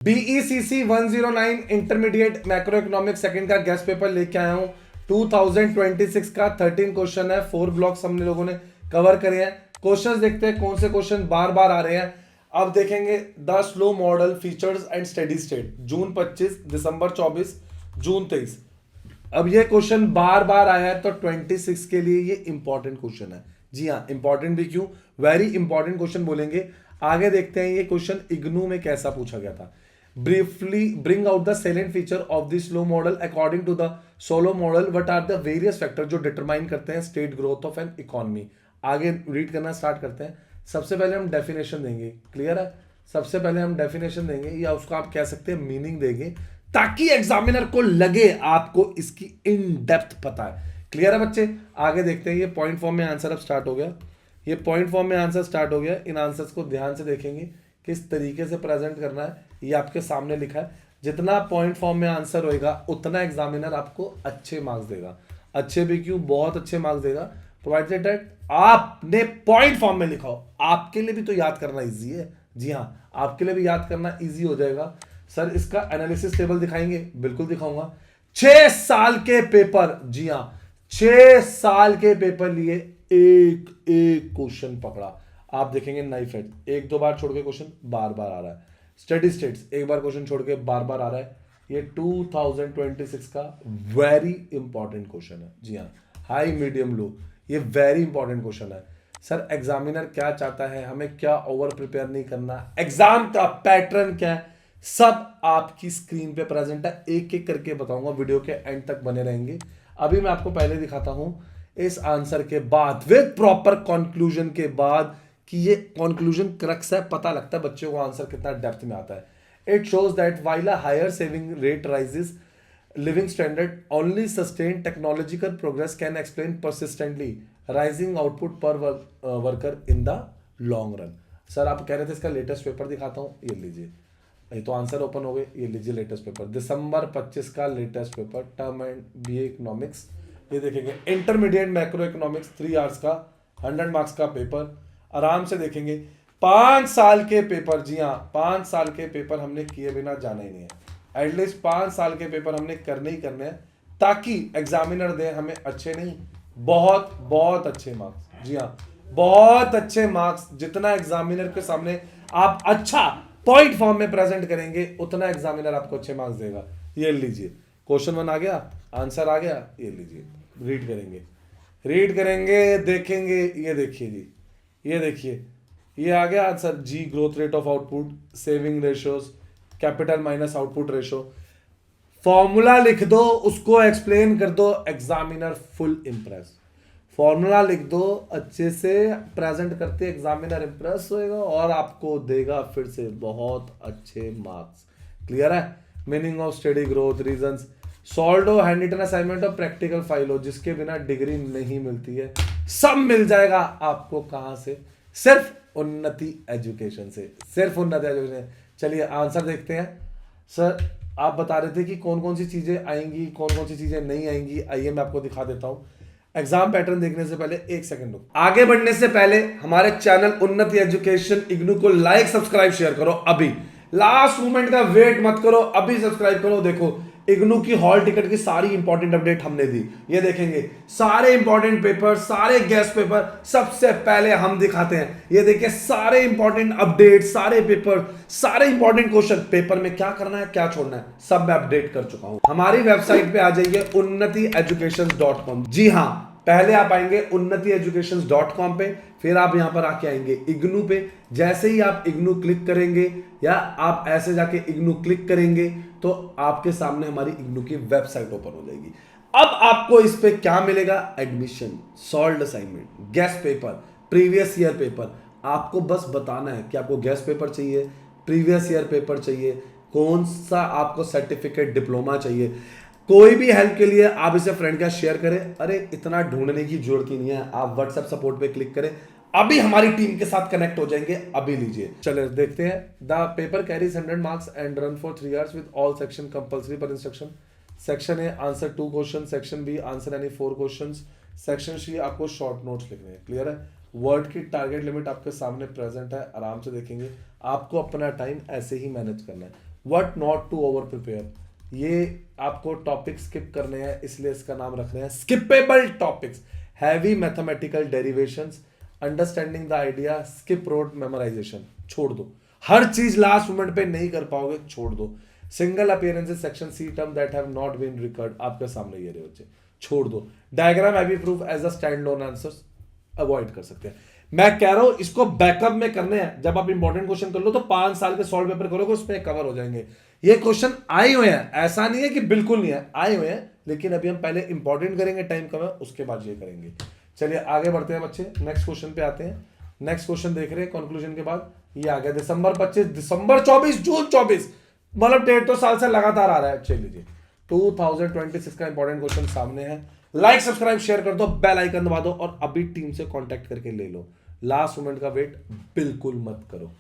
BECC 109 intermediate macro economic second का guest paper लेके आया हूं। 2026 का 13 क्वेश्चन है, 4 ब्लॉक्स हमने लोगों ने कवर करे हैं। क्वेश्चंस देखते हैं कौन से क्वेश्चन बार बार आ रहे हैं। अब देखेंगे the slow model features and steady state, June 25, December 24, June 23। अब ये क्वेश्चन बार बार आया है तो 26 के लिए ये इंपॉर्टेंट क्वेश्चन है। जी हाँ, इंपॉर्टेंट भी क्यों, वेरी इंपॉर्टेंट क्वेश्चन बोलेंगे। आगे देखते हैं ये क्वेश्चन इग्नू में कैसा पूछा गया था। Briefly bring out the salient feature of the slow model according to the Solow model, what are the various factor जो डिटरमाइन करते हैं state growth of an economy. आगे रीड करना स्टार्ट करते हैं। सबसे पहले हम डेफिनेशन देंगे, क्लियर है। सबसे पहले हम डेफिनेशन देंगे या उसको आप कह सकते हैं मीनिंग देंगे, ताकि एग्जामिनर को लगे आपको इसकी इन डेप्थ पता है। क्लियर है बच्चे, आगे देखते हैं। ये पॉइंट फॉर्म में आंसर अब स्टार्ट हो गया। ये पॉइंट फॉर्म में आंसर स्टार्ट हो गया। इन आंसर्स को ध्यान से देखेंगे किस तरीके से प्रेजेंट करना है, ये आपके सामने लिखा है। जितना पॉइंट फॉर्म में आंसर होएगा उतना एग्जामिनर आपको अच्छे मार्क्स देगा। अच्छे भी क्यों, बहुत अच्छे मार्क्स देगा, प्रोवाइडेड दैट आपने पॉइंट फॉर्म में लिखा हो। आपके लिए भी तो याद करना इजी है। जी हाँ, आपके लिए भी याद करना इजी हो जाएगा। सर इसका एनालिसिस टेबल दिखाएंगे, बिल्कुल दिखाऊंगा। 6 साल के पेपर, जी हाँ 6 साल के पेपर लिए एक एक क्वेश्चन पकड़ा। आप देखेंगे नाइफ एड, एक दो बार छोड़ के क्वेश्चन बार बार आ रहा है। स्टडी स्टेट्स एक बार क्वेश्चन छोड़ के बार बार आ रहा है। ये 2026 का वेरी इंपॉर्टेंट क्वेश्चन है। जी हाँ, हाई मीडियम लो, ये वेरी इंपॉर्टेंट क्वेश्चन है। सर एग्जामिनर क्या चाहता है, हमें क्या ओवर प्रिपेयर नहीं करना, एग्जाम का पैटर्न क्या है, सब आपकी स्क्रीन पे प्रेजेंट है। एक एक करके बताऊंगा, वीडियो के एंड तक बने रहेंगे। अभी मैं आपको पहले दिखाता हूं इस आंसर के बाद विद प्रॉपर कंक्लूजन के बाद कि ये कंक्लूजन क्रक्स है। पता लगता है बच्चों को आंसर कितना डेप्थ में आता है। It shows that while a higher saving rate raises living standard, only sustained technological progress can explain persistently rising output per worker in the long run। Sir आप कह रहे थे इसका लेटेस्ट पेपर दिखाता हूँ, ये लीजिए। ये तो आंसर ओपन हो गए, ये लीजिए लेटेस्ट पेपर, दिसंबर 25 का latest paper, term and BA economics. ये देखेंगे इंटरमीडिएट मैक्रो इकोनॉमिक्स 3 आवर्स का 100 मार्क्स का पेपर, आराम से देखेंगे। 5 साल के पेपर, जी हाँ 5 साल के पेपर हमने किए बिना जाना ही नहीं है। एटलीस्ट 5 साल के पेपर हमने करने ही करने हैं, ताकि एग्जामिनर दे हमें अच्छे नहीं, बहुत बहुत अच्छे मार्क्स। जी हाँ, बहुत अच्छे मार्क्स। जितना एग्जामिनर के सामने आप अच्छा पॉइंट फॉर्म में प्रेजेंट करेंगे उतना एग्जामिनर आपको अच्छे मार्क्स देगा। ये लीजिए क्वेश्चन 1 आ गया, आंसर आ गया, ये लीजिए रीड करेंगे, रीड करेंगे, देखेंगे। ये देखिए जी, ये देखिए, ये आ गया answer. G growth rate of output, saving ratios, capital minus output ratio. Formula लिख दो, उसको एक्सप्लेन कर दो, एग्जामिनर फुल इंप्रेस। फॉर्मूला लिख दो, अच्छे से प्रेजेंट करते एग्जामिनर इंप्रेस होएगा और आपको देगा फिर से बहुत अच्छे मार्क्स। क्लियर है। Meaning of study growth, reasons, solve हो, हैंड रिटन असाइनमेंट और प्रैक्टिकल फाइल हो, जिसके बिना डिग्री नहीं मिलती है, सब मिल जाएगा आपको। कहां से? सिर्फ उन्नति एजुकेशन से, सिर्फ उन्नति एजुकेशन। चलिए आंसर देखते हैं। सर आप बता रहे थे कि कौन कौन सी चीजें आएंगी, कौन कौन सी चीजें नहीं आएंगी। आइए मैं आपको दिखा देता हूं। एग्जाम पैटर्न देखने से पहले एक सेकंड रुक, आगे बढ़ने से पहले हमारे चैनल उन्नति एजुकेशन इग्नू को लाइक सब्सक्राइब शेयर करो। अभी लास्ट मोमेंट का वेट मत करो, अभी सब्सक्राइब करो। देखो इग्नू की हॉल टिकट की सारी इंपॉर्टेंट अपडेट हमने दी। ये देखेंगे सारे इंपॉर्टेंट पेपर, सारे गेस्ट पेपर सबसे पहले हम दिखाते हैं। ये देखिए सारे इंपॉर्टेंट अपडेट, सारे पेपर, सारे इंपॉर्टेंट क्वेश्चन, पेपर में क्या करना है क्या छोड़ना है सब मैं अपडेट कर चुका हूं। हमारी वेबसाइट पे आ जाइए unnatieducations.com। जी हां, पहले आप आएंगे unnatieducations.com पे, फिर आप यहां पर आके आएंगे इग्नू पे। जैसे ही आप इग्नू क्लिक करेंगे या आप ऐसे जाके इग्नू क्लिक करेंगे तो आपके सामने हमारी इग्नू की वेबसाइट ओपन हो जाएगी। अब आपको इस पे क्या मिलेगा? Admission, solved assignment, guest paper, previous year paper. आपको बस बताना है कि आपको गेस्ट पेपर चाहिए, प्रीवियस ईयर पेपर चाहिए, कौन सा आपको सर्टिफिकेट डिप्लोमा चाहिए। कोई भी हेल्प के लिए आप इसे फ्रेंड का शेयर करें। अरे इतना ढूंढने की जरूरत ही नहीं है, आप व्हाट्सएप सपोर्ट पे क्लिक करें, अभी हमारी टीम के साथ कनेक्ट हो जाएंगे। अभी लीजिए, चलिए देखते हैं। The paper carries 100 marks and run for 3 hours with all section compulsory per instruction. Section A answer 2 question, section B answer any 4 question, section C आपको शॉर्ट नोट्स लिखने हैं। क्लियर है। वर्ड की टारगेट लिमिट आपके सामने present है, आराम से देखेंगे। आपको अपना टाइम ऐसे ही मैनेज करना है। What not to over prepare, ये आपको टॉपिक स्किप करने हैं, इसलिए इसका नाम रख रहे हैं skippable topics. Heavy mathematical derivations, understanding the idea, skip road memorisation, छोड़ दो। हर चीज लास्ट मोमेंट पे नहीं कर पाओगे, छोड़ दो। Single appearances section C term that have not been record, आपके सामने ये रहे बच्चे, छोड़ दो। Diagram heavy proof as a standalone answers, avoid कर सकते हैं। मैं कह रहा हूं इसको बैकअप में करने हैं, जब आप इंपॉर्टेंट क्वेश्चन कर लो तो 5 साल के सॉल्व पेपर करोगे, उसमें कवर हो जाएंगे। ये क्वेश्चन आए हुए हैं, ऐसा नहीं है कि बिल्कुल नहीं है, आए हुए हैं, लेकिन अभी हम पहले इंपॉर्टेंट करेंगे, टाइम कम है, उसके बाद ये करेंगे। चलिए आगे बढ़ते हैं बच्चे, नेक्स्ट क्वेश्चन पे आते हैं। नेक्स्ट क्वेश्चन देख रहे हैं कंक्लूजन के बाद, ये आ गया दिसंबर 25, दिसंबर 24, जून 24, मतलब 1.5 साल से लगातार आ रहा है। चलिए 2026 का इंपॉर्टेंट क्वेश्चन सामने है। लाइक सब्सक्राइब शेयर कर दो, बेल आइकन दबा दो और अभी टीम से कांटेक्ट करके ले लो। लास्ट मोमेंट का वेट बिल्कुल मत करो।